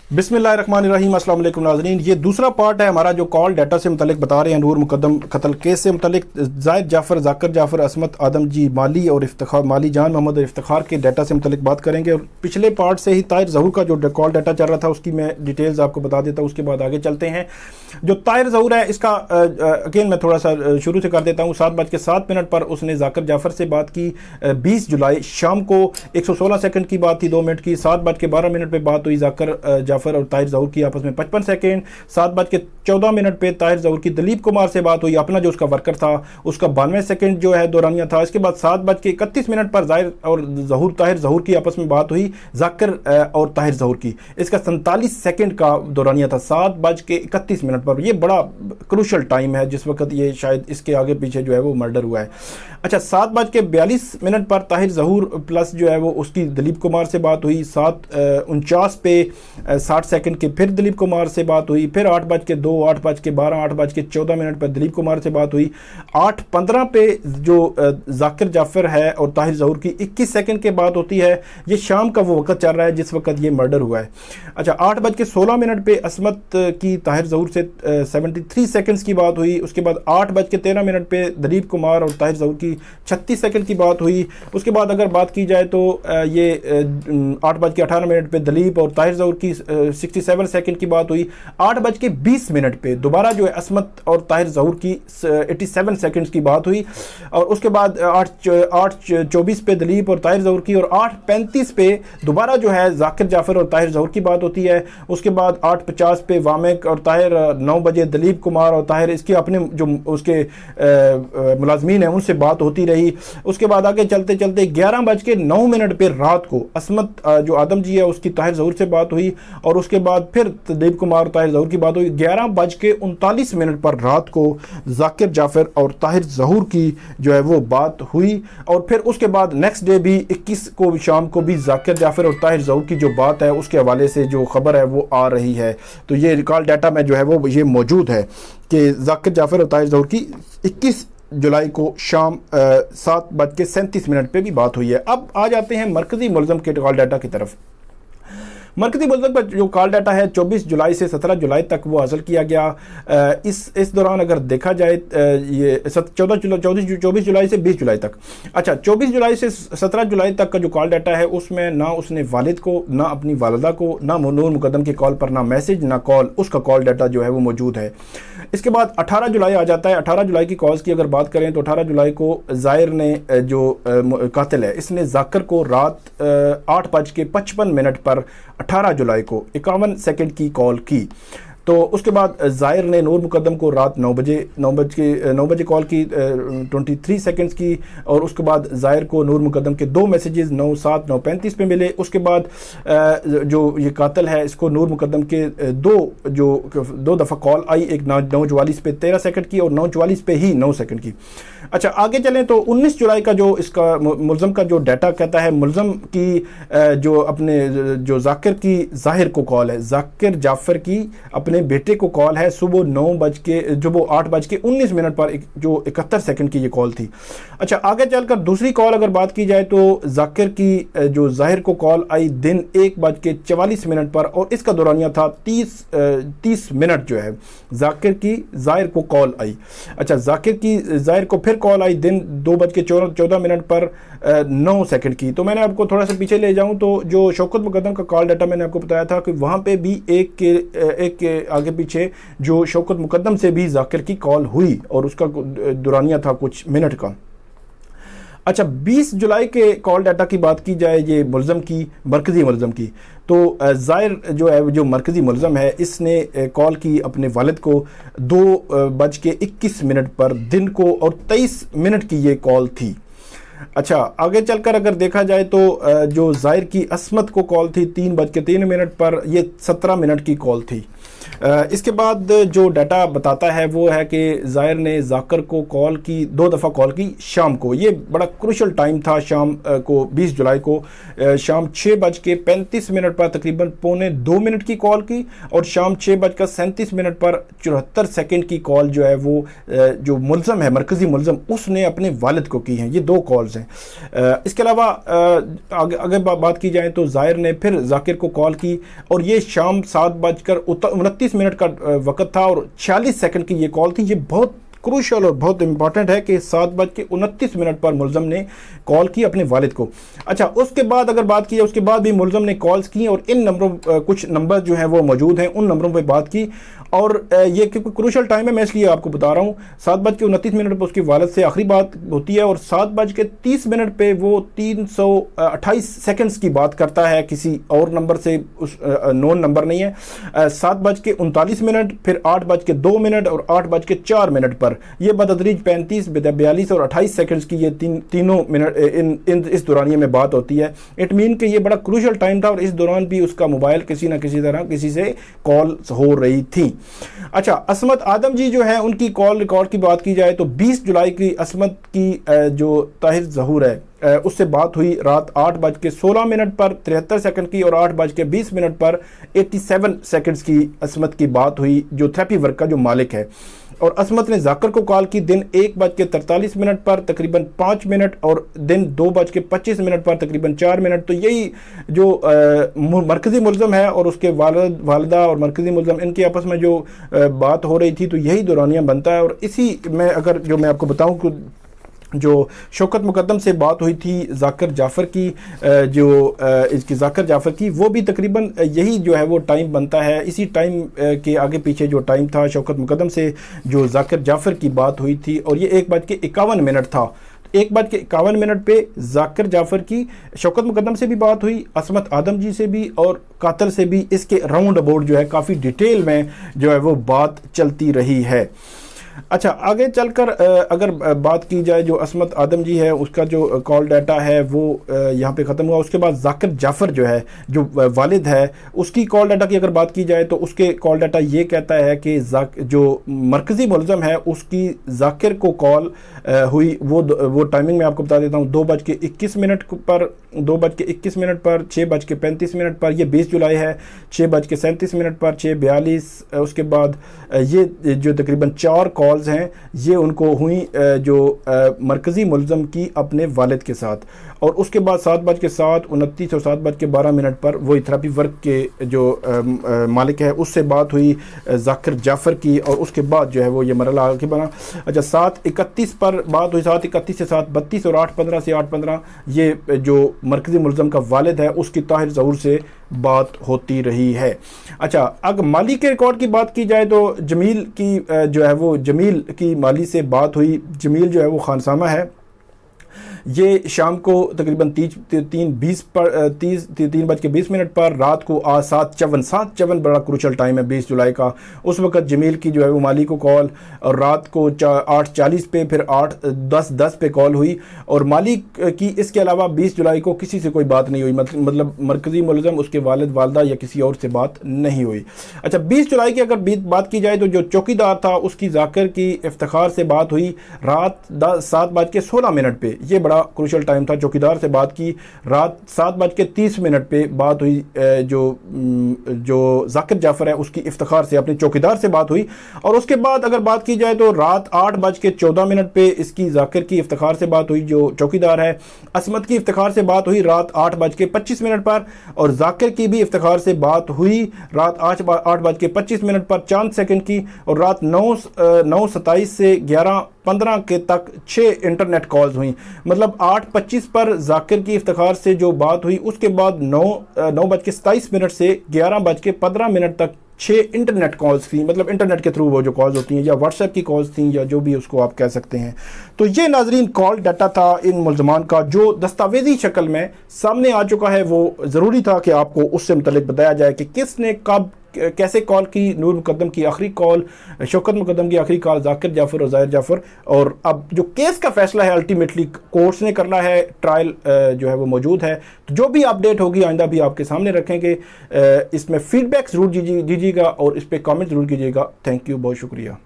बिस्मिल्लाहिर्रहमानिर्रहीम, अस्सलाम वालेकुम नाज़रीन। ये दूसरा पार्ट है हमारा जो कॉल डाटा से मुतल्लिक बता रहे हैं नूर मुक़द्दम कत्ल केस से मुतल्लिक ज़ाहिर, जाफर, ज़ाकर, जाफर, असमत, आदम जी, माली और इफ्तिखार, माली जान, मोहम्मद और इफ्तिखार के डाटा से मुतल्लिक बात करेंगे। और पिछले पार्ट से ही ताहिर ज़हूर का जो कॉल डाटा चल रहा था उसकी मैं डिटेल्स आपको बता देता हूँ, उसके बाद आगे चलते हैं। जो ताहिर ज़हूर है इसका अगेन मैं थोड़ा सा शुरू से कर देता हूँ। 7:07 पर उसने ज़ाकर जाफर से बात की। 20 जुलाई शाम को 116 सेकंड की बात थी, 2 मिनट की। 7:12 पर बात हुई ज़ाकर, जाफर और ताहिर ज़हूर की आपस में 55 सेकंड। 7:14 पे ताहिर ज़हूर की दलीप कुमार से बात हुई, अपना जो उसका वर्कर था उसका 92 सेकंड जो है दौरानिया था। इसके बाद 7:31 पर ज़ाहिर और ज़हूर, ताहिर ज़हूर की आपस में बात हुई, ज़ाकर और ताहिर ज़हूर की। इसका 47 सेकंड का दौरानिया था 7:31 पर। ये बड़ा क्रूशल टाइम है जिस वक्त ये शायद इसके आगे पीछे जो है वो मर्डर हुआ है। अच्छा, 7:42 पर ताहिर ज़हूर प्लस जो है वो उसकी दलीप कुमार से बात हुई। 7:49 पे 60 सेकंड के फिर दलीप कुमार से बात हुई। फिर 8:02, 8:12, 8:14 पर दलीप कुमार से बात हुई। 8:15 पे जो ज़ाकिर, जाफर है और ताहिर ज़हूर की 21 सेकंड के बात होती है। ये शाम का वो वक्त चल रहा है जिस वक्त ये मर्डर हुआ है। अच्छा, 8:16 पे असमत की ताहिर ज़हूर से 73 सेकंड्स की बात हुई। उसके बाद 8:13 पे दलीप कुमार और ताहिर ज़हूर की 36 सेकंड की बात हुई। उसके बाद अगर बात की जाए तो ये 8:18 पे दलीप और ताहिर ज़हूर की 67 सेकंड की बात हुई। 8:20 पे दोबारा जो है असमत और ताहिर ज़हूर की 87 सेकंड्स की बात हुई। और उसके बाद 8:24 पे दलीप और ताहिर ज़हूर की, और 8:35 पे दोबारा जो है ज़ाकिर, जाफर और ताहिर ज़हूर की बात होती है। उसके बाद 8:50 पे वामेक और ताहिर, 9 बजे दलीप कुमार और ताहिर, इसके अपने जो उसके मुलाजमीन हैं उनसे बात होती रही। उसके बाद आगे चलते चलते 11:09 पे रात को असमत जो आदम जी है उसकी ताहिर ज़हूर से बात हुई। और उसके बाद फिर दलीप कुमार और ताहिर ज़हूर की बात हुई। 11:39 पर रात को ज़ाकिर, जाफर और ताहिर ज़हूर की जो है वो बात हुई। और फिर उसके बाद नेक्स्ट डे भी 21 को शाम को भी ज़ाकिर, जाफर और ताहिर ज़हूर की जो बात है उसके हवाले से जो खबर है वो आ रही है। तो ये रिकॉर्ड डाटा में जो है वो ये मौजूद है कि ज़ाकिर, जाफर और ताहिर ज़हूर की 21 जुलाई को शाम 7:37 पे भी बात हुई है। अब आ जाते हैं मरकज़ी मुलज़म के कॉल डाटा की तरफ। मरकज़ी मुलज़म का जो कॉल डाटा है 24 जुलाई से 17 जुलाई तक वो हासिल किया गया। इस दौरान अगर देखा जाए ये 24 जुलाई से 20 जुलाई तक। अच्छा, 24 जुलाई से 17 जुलाई तक का जो कॉल डाटा है उसमें ना उसने वालिद को, ना अपनी वालदा को, ना नूर मुक़द्दम की कॉल पर ना मैसेज ना कॉल, उसका कॉल डाटा जो है वो मौजूद है। इसके बाद 18 जुलाई आ जाता है। 18 जुलाई की कॉल्स की अगर बात करें तो 18 जुलाई को ज़ाहिर ने जो कातिल है इसने ज़ाकर को रात 8:55 पर 18 जुलाई को 51 सेकंड की कॉल की। तो उसके बाद ज़ाहिर ने नूर मुक़द्दम को रात 9 बजे कॉल की 23 सेकंड्स की। और उसके बाद ज़ाहिर को नूर मुक़द्दम के 2 मैसेजेस 9:07, 9:35 पे मिले। उसके बाद जो ये कातिल है इसको नूर मुक़द्दम के दो दफ़ा कॉल आई, एक 9:44 पे 13 सेकंड की और 9:44 पे ही 9 सेकंड की। अच्छा, आगे चलें तो 19 जुलाई का जो इसका मुलज़म का जो डाटा कहता है, मुलज़म की जो अपने जो ज़ाकिर की ज़ाहिर को कॉल है, ज़ाकिर जाफर की अपने बेटे को कॉल है सुबह 8:19 पर जो 71 सेकंड की ये कॉल थी। अच्छा, आगे चलकर दूसरी कॉल अगर बात की जाए तो ज़ाकिर की जो ज़ाहिर को कॉल आई दिन 1:44 पर, और इसका दौरानिया था 30 मिनट जो है ज़ाकिर की ज़ाहिर को कॉल आई। अच्छा, ज़ाकिर की ज़ाहिर को फिर कॉल आई दिन 2:14 पर 9 सेकंड की। तो मैंने आपको थोड़ा सा पीछे ले जाऊं तो जो शौकत मुक़द्दम का कॉल डाटा मैंने आपको बताया था कि वहाँ पे भी एक के आगे पीछे जो शौकत मुक़द्दम से भी ज़ाकिर की कॉल हुई और उसका दौरानिया था कुछ मिनट का। अच्छा, 20 जुलाई के कॉल डाटा की बात की जाए ये मुलज़म की, मरकज़ी मुलज़म की, तो ज़ाहिर जो है जो मरकज़ी मुलज़म है इसने कॉल की अपने वालिद को 2:21 पर दिन को, और 23 मिनट की ये कॉल थी। अच्छा, आगे चलकर अगर देखा जाए तो जो ज़ाहिर की असमत को कॉल थी 3:03 पर, ये 17 मिनट की कॉल थी। इसके बाद जो डाटा बताता है वो है कि ज़ाहिर ने ज़ाकर को कॉल की 2 दफ़ा कॉल की शाम को। ये बड़ा क्रूशल टाइम था शाम को 20 जुलाई को शाम 6:35 पर तकरीबन 1.25 मिनट की कॉल की, और शाम 6:37 पर 74 सेकंड की कॉल जो है वो जो मुलज़म है मरकज़ी मुलज़म उसने अपने वालिद को की हैं। ये 2 कॉल्स कॉल्स हैं। इसके अलावा अगर बात की जाए तो ज़ाहिर ने फिर ज़ाकिर को कॉल की और ये शाम 7:29 का वक्त था और 46 सेकंड की ये कॉल थी। ये बहुत क्रूशल और बहुत इंपॉर्टेंट है कि 7:29 पर मुलज़म ने कॉल की अपने वालिद को। अच्छा, उसके बाद अगर बात की जाए, उसके बाद भी मुलज़म ने कॉल्स की और इन नंबरों कुछ नंबर जो हैं वो मौजूद हैं, उन नंबरों पे बात की। और ये क्योंकि क्रूशल टाइम है मैं इसलिए आपको बता रहा हूँ। 7:29 पर उसके वालिद से आखिरी बात होती है और 7:30 पे वो 328 सेकंड्स की बात करता है किसी और नंबर से, उस नोन नंबर नहीं है। 7:39, फिर 8:02 और 8:04 पर ये बतदरीज 35, 42 और 28 सेकंड्स की ये तीनों मिनट इस दौरानिये में बात होती है। इट मीन कि ये बड़ा क्रूशल टाइम था और इस दौरान भी उसका मोबाइल किसी न किसी तरह किसी से कॉल हो रही थी। अच्छा, असमत आदम जी जो है उनकी कॉल रिकॉर्ड की बात की जाए तो 20 जुलाई की असमत की जो ताहिर ज़हूर है उससे बात हुई रात 8:16 पर 73 सेकंड की और 8:20 पर 87 सेकंड्स की असमत की बात हुई, जो थेरेपी वर्क का जो मालिक है। और असमत ने ज़ाकिर को कॉल की दिन 1:43 पर तकरीबन 5 मिनट और दिन 2:25 पर तकरीबन 4 मिनट। तो यही जो मरकज़ी मुलज़म है और उसके वालिदा और मरकज़ी मुलज़म इनके आपस में जो बात हो रही थी, तो यही दौरानिया बनता है। और इसी में अगर जो मैं आपको बताऊं कि जो शौकत मुकद्दम से बात हुई थी ज़ाकिर जाफ़र की, इसकी ज़ाकिर जाफ़र की, वो भी तकरीबन यही जो है वो टाइम बनता है। इसी टाइम के आगे पीछे जो टाइम था शौकत मुकद्दम से जो ज़ाकिर जाफ़र की बात हुई थी और ये 1:51 था। 1:51 पे ज़ाकिर जाफ़र की शौकत मुकद्दम से भी बात हुई, असमत आदम जी से भी और कातिल से भी। इसके राउंड अबाउट जो है काफ़ी डिटेल में जो है वो बात चलती रही है। अच्छा, आगे चलकर अगर बात की जाए जो असमत आदम जी है उसका जो कॉल डाटा है वो यहाँ पे ख़त्म हुआ। उसके बाद ज़ाकिर जाफ़र जो है जो वालिद है उसकी कॉल डाटा की अगर बात की जाए तो उसके कॉल डाटा ये कहता है कि जो मरकज़ी मुलज़म है उसकी ज़ाकिर को कॉल हुई। वो टाइमिंग मैं आपको बता देता हूँ, 2:21 पर 2:21 पर 6:35 पर, ये 20 जुलाई है। 6:37 पर 6:42, उसके बाद ये जो तकरीबन 4 कॉल्स हैं ये उनको हुई जो मरकज़ी मुलज़म की अपने वालिद के साथ। और उसके बाद 7:07, 29 और 7:12 पर वही थेरेपी वर्क के जो मालिक है उससे बात हुई ज़ाकिर जाफ़र की। और उसके बाद जो है वो ये मरला आगे बना। अच्छा, 7:31 पर बात हुई, 7:31 से 7:32 और 8:15 से 8:15 ये जो मरकज़ी मुलज़म का वालिद है उसकी ताहिर ज़हूर से बात होती रही है। अच्छा, अगर माली के रिकॉर्ड की बात की जाए तो जमील की जो है वो जमील की माली से बात हुई। जमील जो है वो खानसामा है। ये शाम को तकरीबन 3:20 पर रात को 7:54 बड़ा क्रूशल टाइम है 20 जुलाई का। उस वक्त जमील की जो है वो माली को कॉल और रात को 8:40 पे फिर 8:10 पे कॉल हुई। और माली की इसके अलावा 20 जुलाई को किसी से कोई बात नहीं हुई, मतलब मरकज़ी मुलज़म उसके वालिद वालदा या किसी और से बात नहीं हुई। अच्छा, 20 जुलाई की अगर बात की जाए तो जो चौकीदार था उसकी ज़ाकिर की इफ्तिखार से बात हुई रात 7:16 पे। ये बड़ा क्रूशल टाइम था। चौकीदार से बात की रात 7:30 पे बात हुई। जो ज़ाकिर जाफ़र है उसकी इफ्तिखार से अपने चौकीदार से बात हुई। और उसके बाद अगर बात की जाए तो रात 8:14 पे इसकी ज़ाकिर की इफ्तिखार से बात हुई जो चौकीदार है। असमत की इफ्तिखार से बात हुई रात 8:25 पर और ज़ाकिर की भी इफ्तिखार से बात हुई रात 8:25 पर 4 सेकंड की। और रात 9:27 से 11:15 के तक 6 इंटरनेट कॉल्स हुई। मतलब 8:25 पर ज़ाकिर की इफ्तिखार से जो बात हुई उसके बाद 9:27 से 11:15 तक 6 इंटरनेट कॉल्स थी। मतलब इंटरनेट के थ्रू वो जो कॉल्स होती हैं या व्हाट्सएप की कॉल्स थी या जो भी उसको आप कह सकते हैं। तो ये नाजरीन कॉल डाटा था इन मुलज़मान का जो दस्तावेज़ी शक्ल में सामने आ चुका है। वो ज़रूरी था कि आपको उससे मुतल्लिक बताया जाए कि किसने कब कैसे कॉल की। नूर मुक़द्दम की आखिरी कॉल, शौकत मुक़द्दम की आखिरी कॉल, ज़ाकिर जाफ़र और ज़ाहिर जाफ़र। और अब जो केस का फैसला है अल्टीमेटली कोर्ट्स ने करना है, ट्रायल जो है वो मौजूद है। तो जो भी अपडेट होगी आइंदा भी आपके सामने रखेंगे। इसमें फ़ीडबैक ज़रूर दीजिएगा और इस पर कमेंट ज़रूर कीजिएगा। थैंक यू, बहुत शुक्रिया।